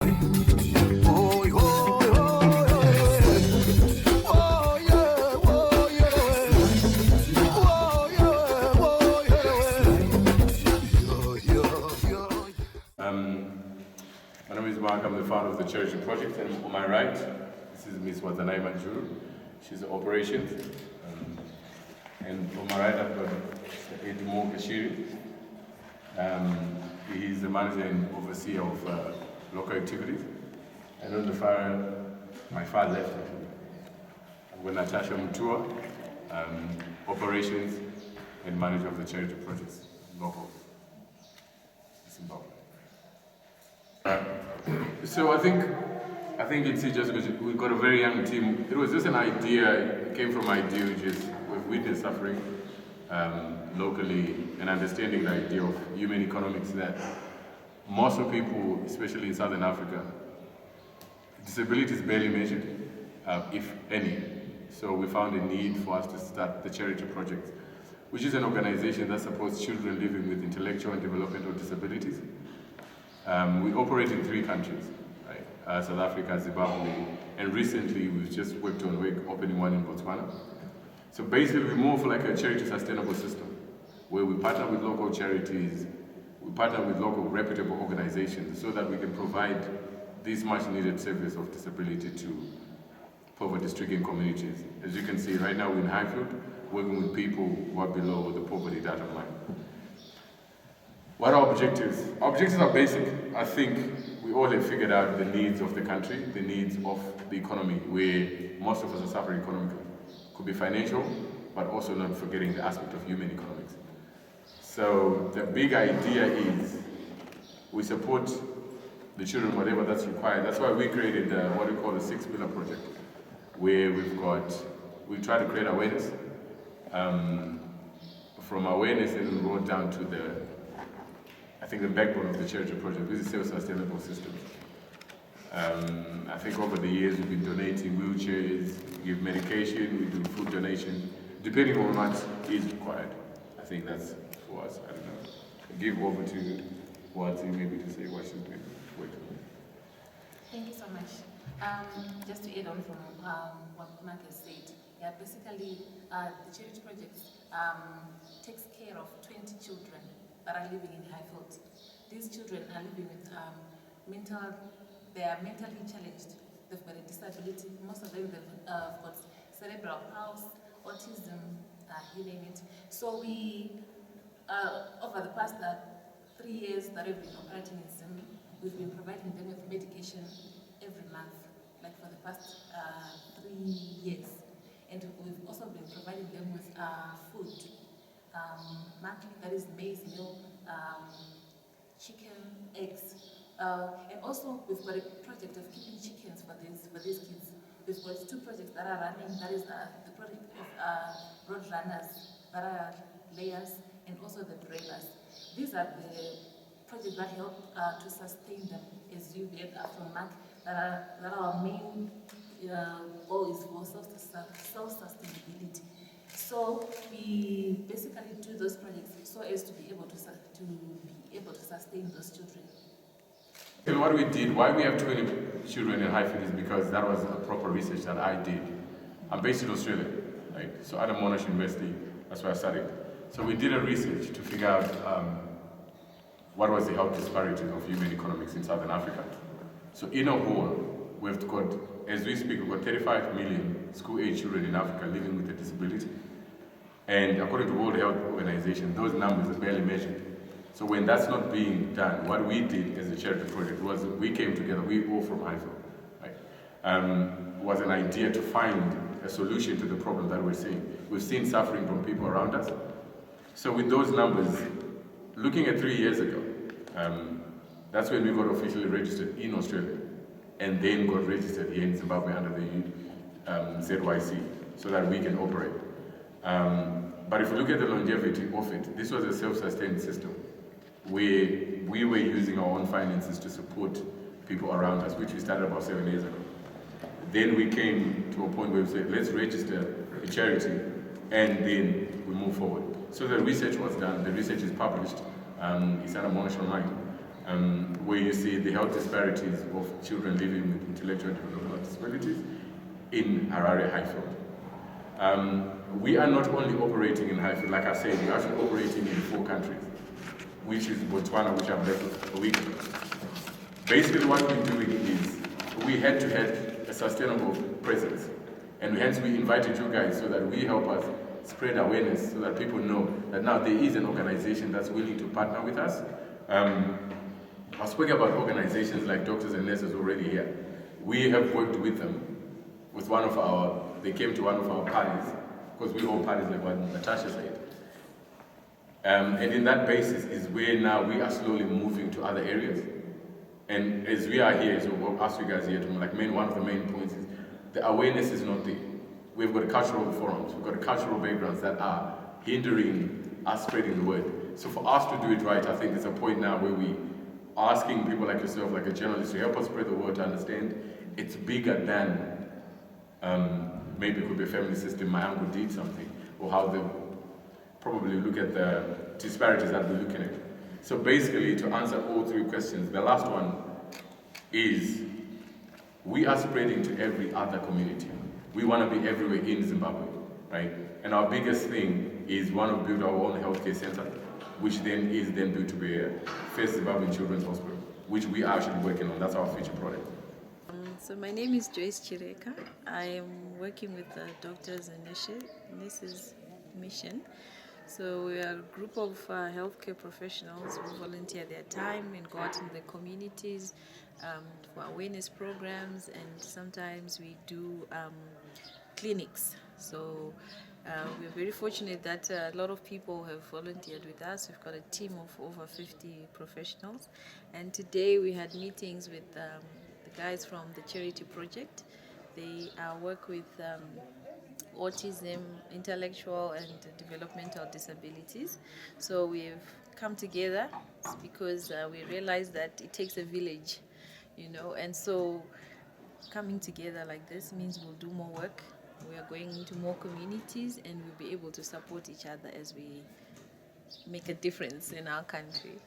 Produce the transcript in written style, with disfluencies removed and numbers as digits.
My name is Mark, I'm the founder of the Cerebral project, and on my right, this is Ms. Wadanai Manjuru. She's the operations. And on my right, I've got Edmo Kashiri. He's the manager and overseer of local activities. And on the far, my far left, I've got Natasha Mutua, operations and manager of the Cerebral projects, local, Zimbabwe. So I think it's just because we've got a very young team. It was just an idea. It came from idea, which is we've witnessed suffering locally, and understanding the idea of human economics, that most of people, especially in Southern Africa, disability is barely measured, if any. So we found a need for us to start the Charity Project, which is an organization that supports children living with intellectual and developmental disabilities. We operate in 3 countries, right? South Africa, Zimbabwe, and recently we've just worked on opening one in Botswana. So basically we're more of like a charity sustainable system, where we partner with local charities, we partner with local reputable organizations, so that we can provide this much needed service of disability to poverty-stricken communities. As you can see, right now we're in Highfield, working with people who are below the poverty data line. What are our objectives? Our objectives are basic. I think we all have figured out the needs of the country, the needs of the economy, where most of us are suffering economically. Could be financial, but also not forgetting the aspect of human economics. So the big idea is we support the children, whatever that's required. That's why we created what we call the 6 Pillar Project, where we try to create awareness. From awareness, and we go down to the backbone of the Charity Project, which is self-sustainable systems. I think over the years we've been donating wheelchairs, we give medication, we do food donation, depending on what is required. I think that's for us. I don't know. I'll give over to Wati maybe to say what she's doing. Thank you so much. Just to add on from what Mark has said, yeah, basically the Charity Project takes care of 20 children that are living in Highfield. These children are living with they are mentally challenged. They've got a disability. Most of them have got cerebral palsy, autism, you name it. So we, over the past 3 years that we've been operating in Zim, we've been providing them with medication every month, like for the past 3 years. And we've also been providing them with food. Monthly, that is maize meal, chicken, eggs, and also we've got a project of keeping chickens for these kids. We've got 2 projects that are running. That is the project of road runners, that are layers, and also the brailers. These are the projects that help to sustain them, as you heard from Mark. That our main goal is for self-sustainability. So we basically do those projects so as to be able to sustain those children. And what we did, why we have 20 children in Highfield, is because that was a proper research that I did. I'm based in Australia, right? So at Monash University, that's where I studied. So we did a research to figure out what was the health disparities of human economics in Southern Africa. So in a whole, we've got, as we speak, we've got 35 million school-age children in Africa living with a disability. And according to the World Health Organization, those numbers are barely measured. So when that's not being done, what we did as a charity project was we came together, we all from Highfield, right? Was an idea to find a solution to the problem that we're seeing. We've seen suffering from people around us. So with those numbers, looking at 3 years ago, that's when we got officially registered in Australia, and then got registered here in Zimbabwe under the ZYC, so that we can operate. But if you look at the longevity of it, this was a self-sustained system, where we were using our own finances to support people around us, which we started about 7 years ago. Then we came to a point where we said, let's register a charity, and then we move forward. So the research was done, the research is published, it's under Monash Online. where you see the health disparities of children living with intellectual and developmental disabilities in Harare Highfield. We are not only operating in Highfield, like I said, we're actually operating in 4 countries, which is Botswana, which I've left a week ago. Basically what we're doing is we had to have a sustainable presence, and hence we invited you guys so that we help us spread awareness so that people know that now there is an organization that's willing to partner with us. I spoke about organizations like Doctors and Nurses already here. We have worked with them, with they came to one of our parties, because we hold parties like what Natasha said. And in that basis is where now we are slowly moving to other areas. And as we are here, so we'll ask you guys here to one of the main points is the awareness is not there. We've got cultural forums, we've got cultural backgrounds that are hindering us spreading the word. So for us to do it right, I think there's a point now where we are asking people like yourself, like a journalist, to help us spread the word, to understand it's bigger than maybe it could be a family system, my uncle did something, or how they probably look at the disparities that we're looking at. So basically, to answer all 3 questions, the last one is we are spreading to every other community. We want to be everywhere in Zimbabwe, right? And our biggest thing is want to build our own healthcare center, which then is built to be a first Zimbabwean Children's Hospital, which we are actually working on. That's our future project. So my name is Joyce Chireka. I am working with the Doctors and Nurses Mission. So we are a group of healthcare professionals who volunteer their time and go out in the communities for awareness programs, and sometimes we do clinics. So we're very fortunate that a lot of people have volunteered with us. We've got a team of over 50 professionals, and today we had meetings with the guys from the charity project. They work with autism, intellectual and developmental disabilities. So we've come together because we realize that it takes a village, and so coming together like this means we'll do more work. We are going into more communities, and we'll be able to support each other as we make a difference in our country.